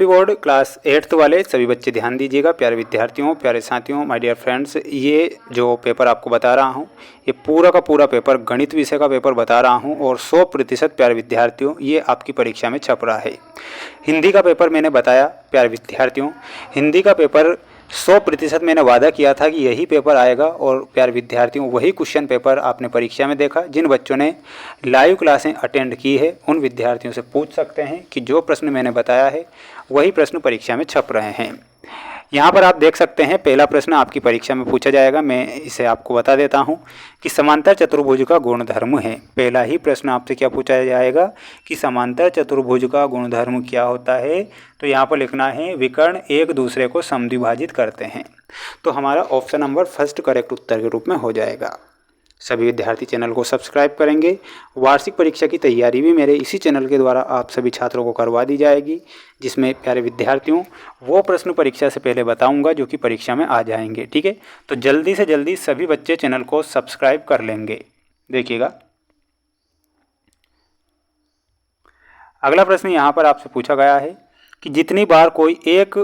MP board class 8th वाले सभी बच्चे ध्यान दीजिएगा। प्यारे विद्यार्थियों, प्यारे साथियों, माय डियर फ्रेंड्स, ये जो पेपर आपको बता रहा हूँ ये पूरा का पूरा पेपर गणित विषय का पेपर बता रहा हूँ और 100% प्यारे विद्यार्थियों ये आपकी परीक्षा में छप रहा है। हिंदी का पेपर मैंने बताया प्यारे विद्यार्थियों, हिंदी का पेपर 100% मैंने वादा किया था कि यही पेपर आएगा और प्यारे विद्यार्थियों वही क्वेश्चन पेपर आपने परीक्षा में देखा। जिन बच्चों ने लाइव क्लासें अटेंड की है उन विद्यार्थियों से पूछ सकते हैं कि जो प्रश्न मैंने बताया है वही प्रश्न परीक्षा में छप रहे हैं। यहाँ पर आप देख सकते हैं पहला प्रश्न आपकी परीक्षा में पूछा जाएगा। मैं इसे आपको बता देता हूँ कि समांतर चतुर्भुज का गुणधर्म है। पहला ही प्रश्न आपसे क्या पूछा जाएगा कि समांतर चतुर्भुज का गुणधर्म क्या होता है। तो यहाँ पर लिखना है विकर्ण एक दूसरे को समद्विभाजित करते हैं। तो हमारा ऑप्शन नंबर फर्स्ट करेक्ट उत्तर के रूप में हो जाएगा। सभी विद्यार्थी चैनल को सब्सक्राइब करेंगे। वार्षिक परीक्षा की तैयारी भी मेरे इसी चैनल के द्वारा आप सभी छात्रों को करवा दी जाएगी, जिसमें प्यारे विद्यार्थियों वो प्रश्न परीक्षा से पहले बताऊंगा जो कि परीक्षा में आ जाएंगे। ठीक है, तो जल्दी से जल्दी सभी बच्चे चैनल को सब्सक्राइब कर लेंगे। देखिएगा अगला प्रश्न यहाँ पर आपसे पूछा गया है कि जितनी बार कोई एक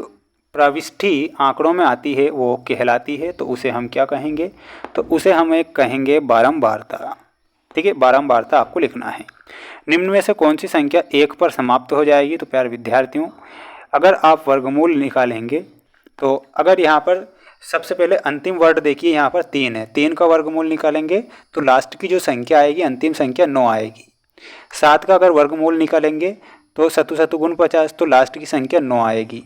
प्रविष्टि आंकड़ों में आती है वो कहलाती है, तो उसे हम क्या कहेंगे। तो उसे हम एक कहेंगे बारंबारता। ठीक है, बारंबारता आपको लिखना है। निम्न में से कौन सी संख्या 1 पर समाप्त हो जाएगी। तो प्यारे विद्यार्थियों अगर आप वर्गमूल निकालेंगे तो अगर यहाँ पर सबसे पहले अंतिम वर्ड देखिए, यहाँ पर 3 है, 3 का वर्गमूल निकालेंगे तो लास्ट की जो संख्या आएगी अंतिम संख्या 9 आएगी। 7 का अगर वर्गमूल निकालेंगे तो 7 7 गुण 50, तो लास्ट की संख्या 9 आएगी।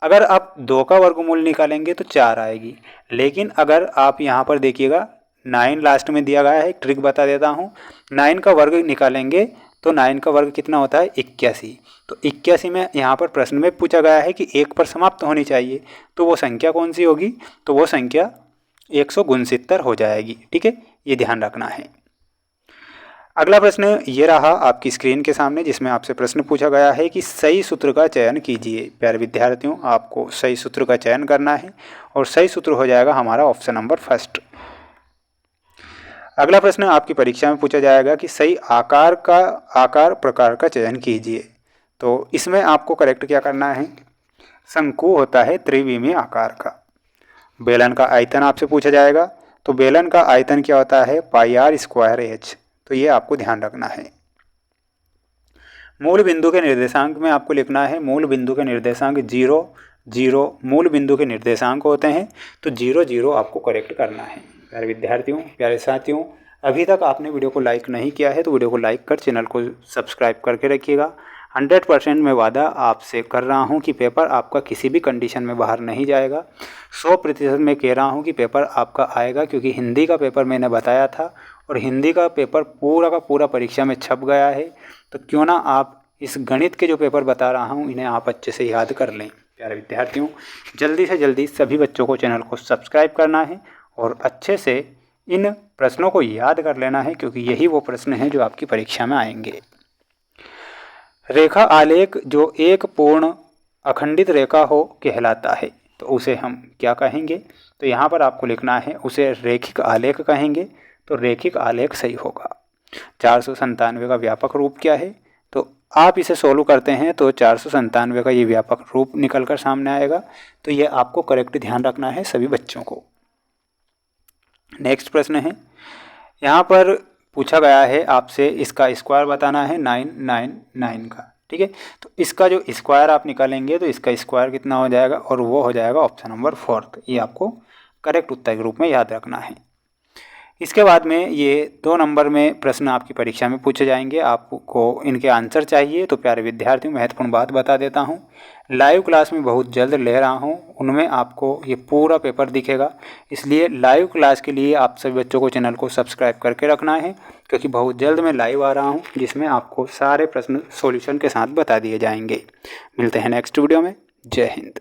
अगर आप 2 का वर्गमूल निकालेंगे तो 4 आएगी। लेकिन अगर आप यहाँ पर देखिएगा 9 लास्ट में दिया गया है, एक ट्रिक बता देता हूँ। 9 का वर्ग निकालेंगे तो 9 का वर्ग कितना होता है 81। तो 81 में यहाँ पर प्रश्न में पूछा गया है कि 1 पर समाप्त होनी चाहिए, तो वो संख्या कौन सी होगी। तो वो संख्या 169 हो जाएगी। ठीक है, ये ध्यान रखना है। अगला प्रश्न ये रहा आपकी स्क्रीन के सामने, जिसमें आपसे प्रश्न पूछा गया है कि सही सूत्र का चयन कीजिए। प्यारे विद्यार्थियों आपको सही सूत्र का चयन करना है और सही सूत्र हो जाएगा हमारा ऑप्शन नंबर फर्स्ट। अगला प्रश्न आपकी परीक्षा में पूछा जाएगा कि सही आकार प्रकार का चयन कीजिए। तो इसमें आपको करेक्ट क्या करना है। शंकु होता है त्रिविमीय आकार का। बेलन का आयतन आपसे पूछा जाएगा, तो बेलन का आयतन क्या होता है πr²h। तो ये आपको ध्यान रखना है। मूल बिंदु के निर्देशांक में आपको लिखना है, मूल बिंदु के निर्देशांक 0 0 मूल बिंदु के निर्देशांक होते हैं, तो 0 0 आपको करेक्ट करना है। प्यारे विद्यार्थियों, प्यारे साथियों, अभी तक आपने वीडियो को लाइक नहीं किया है तो वीडियो को लाइक कर चैनल को सब्सक्राइब करके रखिएगा। 100% मैं वादा आपसे कर रहा हूं कि पेपर आपका किसी भी कंडीशन में बाहर नहीं जाएगा। 100% मैं कह रहा हूं कि पेपर आपका आएगा, क्योंकि हिंदी का पेपर मैंने बताया था और हिंदी का पेपर पूरा का पूरा परीक्षा में छप गया है। तो क्यों ना आप इस गणित के जो पेपर बता रहा हूँ इन्हें आप अच्छे से याद कर लें। प्यारे विद्यार्थियों जल्दी से जल्दी सभी बच्चों को चैनल को सब्सक्राइब करना है और अच्छे से इन प्रश्नों को याद कर लेना है, क्योंकि यही वो प्रश्न हैं जो आपकी परीक्षा में आएंगे। रेखा आलेख जो एक पूर्ण अखंडित रेखा हो कहलाता है, तो उसे हम क्या कहेंगे। तो यहाँ पर आपको लिखना है उसे रैखिक आलेख कहेंगे। तो रैखिक आलेख सही होगा। 497 का व्यापक रूप क्या है। तो आप इसे सोल्व करते हैं तो 497 का ये व्यापक रूप निकल कर सामने आएगा। तो ये आपको करेक्ट ध्यान रखना है सभी बच्चों को। नेक्स्ट प्रश्न है, यहाँ पर पूछा गया है आपसे इसका स्क्वायर बताना है 999 का। ठीक है, तो इसका जो स्क्वायर आप निकालेंगे तो इसका स्क्वायर कितना हो जाएगा, और वो हो जाएगा ऑप्शन नंबर 4। ये आपको करेक्ट उत्तर के रूप में याद रखना है। इसके बाद में ये 2 नंबर में प्रश्न आपकी परीक्षा में पूछे जाएंगे, आपको इनके आंसर चाहिए। तो प्यारे विद्यार्थियों महत्वपूर्ण बात बता देता हूँ, लाइव क्लास में बहुत जल्द ले रहा हूँ, उनमें आपको ये पूरा पेपर दिखेगा। इसलिए लाइव क्लास के लिए आप सभी बच्चों को चैनल को सब्सक्राइब करके रखना है, क्योंकि बहुत जल्द मैं लाइव आ रहा हूँ जिसमें आपको सारे प्रश्न सॉल्यूशन के साथ बता दिए जाएंगे। मिलते हैं नेक्स्ट वीडियो में। जय हिंद।